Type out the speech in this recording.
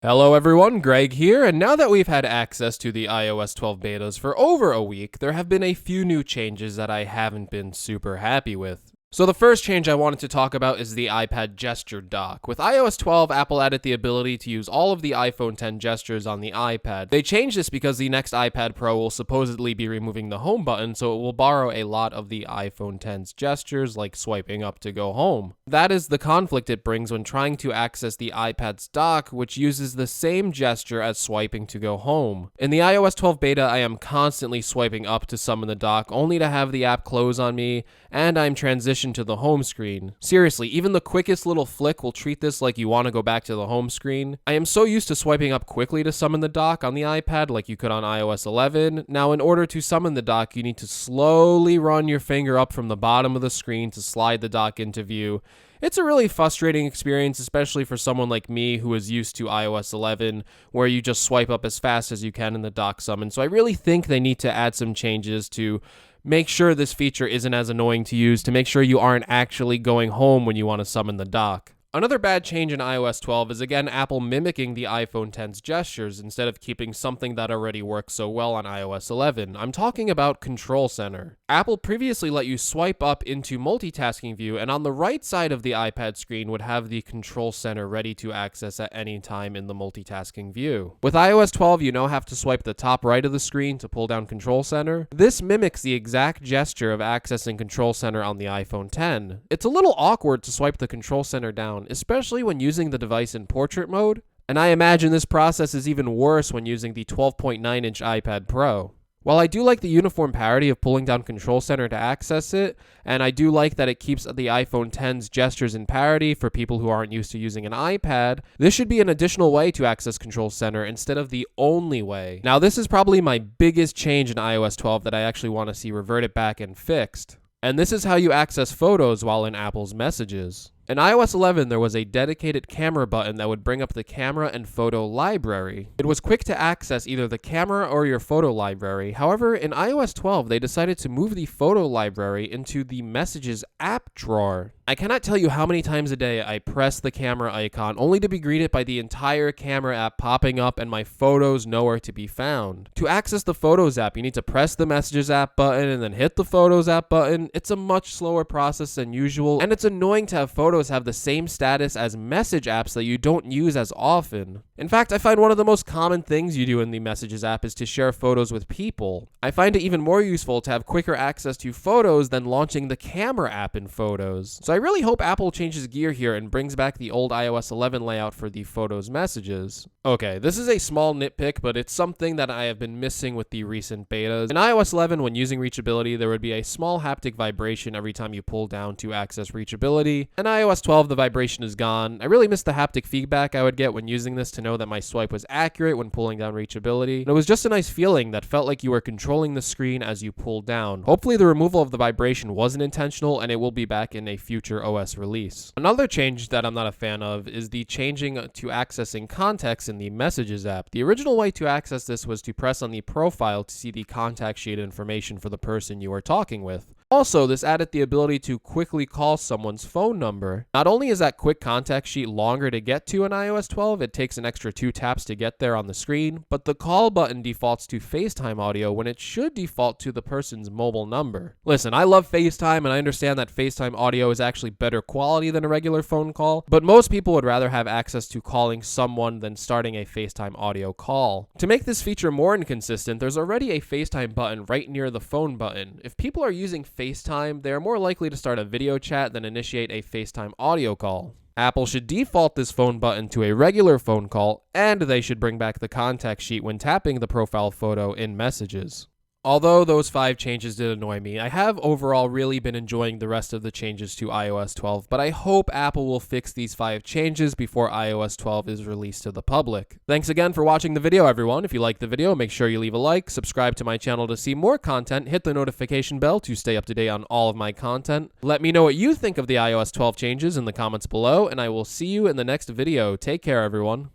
Hello everyone, Greg here, and now that we've had access to the iOS 12 betas for over a week, there have been a few new changes that I haven't been super happy with. So the first change I wanted to talk about is the iPad gesture dock. With iOS 12, Apple added the ability to use all of the iPhone 10 gestures on the iPad. They changed this because the next iPad Pro will supposedly be removing the home button, so it will borrow a lot of the iPhone 10's gestures, like swiping up to go home. That is the conflict it brings when trying to access the iPad's dock, which uses the same gesture as swiping to go home. In the iOS 12 beta, I am constantly swiping up to summon the dock, only to have the app close on me, and I'm transitioning to the home screen. Seriously, even the quickest little flick will treat this like you want to go back to the home screen. I am so used to swiping up quickly to summon the dock on the iPad like you could on iOS 11. Now, in order to summon the dock, you need to slowly run your finger up from the bottom of the screen to slide the dock into view. It's a really frustrating experience, especially for someone like me who is used to iOS 11, where you just swipe up as fast as you can in the dock summon. So I really think they need to add some changes to make sure this feature isn't as annoying to use, to make sure you aren't actually going home when you want to summon the dock. Another bad change in iOS 12 is again Apple mimicking the iPhone 10's gestures instead of keeping something that already works so well on iOS 11. I'm talking about Control Center. Apple previously let you swipe up into multitasking view, and on the right side of the iPad screen would have the Control Center ready to access at any time in the multitasking view. With iOS 12, you now have to swipe the top right of the screen to pull down Control Center. This mimics the exact gesture of accessing Control Center on the iPhone 10. It's a little awkward to swipe the Control Center down, especially when using the device in portrait mode, and I imagine this process is even worse when using the 12.9-inch iPad Pro. While I do like the uniform parity of pulling down Control Center to access it, and I do like that it keeps the iPhone 10's gestures in parity for people who aren't used to using an iPad, this should be an additional way to access Control Center instead of the only way. Now, this is probably my biggest change in iOS 12 that I actually want to see reverted back and fixed. And this is how you access photos while in Apple's Messages. In iOS 11, there was a dedicated camera button that would bring up the camera and photo library. It was quick to access either the camera or your photo library. However, in iOS 12, they decided to move the photo library into the Messages app drawer. I cannot tell you how many times a day I press the camera icon only to be greeted by the entire camera app popping up and my photos nowhere to be found. To access the Photos app, you need to press the Messages app button and then hit the Photos app button. It's a much slower process than usual, and it's annoying to have photos have the same status as message apps that you don't use as often. In fact, I find one of the most common things you do in the Messages app is to share photos with people. I find it even more useful to have quicker access to photos than launching the camera app in Photos. So I really hope Apple changes gear here and brings back the old iOS 11 layout for the Photos messages. Okay, this is a small nitpick, but it's something that I have been missing with the recent betas. In iOS 11, when using reachability, there would be a small haptic vibration every time you pull down to access reachability. In iOS 12, the vibration is gone. I really miss the haptic feedback I would get when using this to know that my swipe was accurate when pulling down reachability. And it was just a nice feeling that felt like you were controlling the screen as you pulled down. Hopefully the removal of the vibration wasn't intentional and it will be back in a future OS release. Another change that I'm not a fan of is the changing to accessing context in the Messages app. The original way to access this was to press on the profile to see the contact sheet information for the person you are talking with. Also, this added the ability to quickly call someone's phone number. Not only is that quick contact sheet longer to get to in iOS 12, it takes an extra 2 taps to get there on the screen, but the call button defaults to FaceTime audio when it should default to the person's mobile number. Listen, I love FaceTime and I understand that FaceTime audio is actually better quality than a regular phone call, but most people would rather have access to calling someone than starting a FaceTime audio call. To make this feature more inconsistent, there's already a FaceTime button right near the phone button. If people are using FaceTime, they are more likely to start a video chat than initiate a FaceTime audio call. Apple should default this phone button to a regular phone call, and they should bring back the contact sheet when tapping the profile photo in Messages. Although those 5 changes did annoy me, I have overall really been enjoying the rest of the changes to iOS 12, but I hope Apple will fix these 5 changes before iOS 12 is released to the public. Thanks again for watching the video, everyone. If you liked the video, make sure you leave a like, subscribe to my channel to see more content, hit the notification bell to stay up to date on all of my content. Let me know what you think of the iOS 12 changes in the comments below, and I will see you in the next video. Take care, everyone.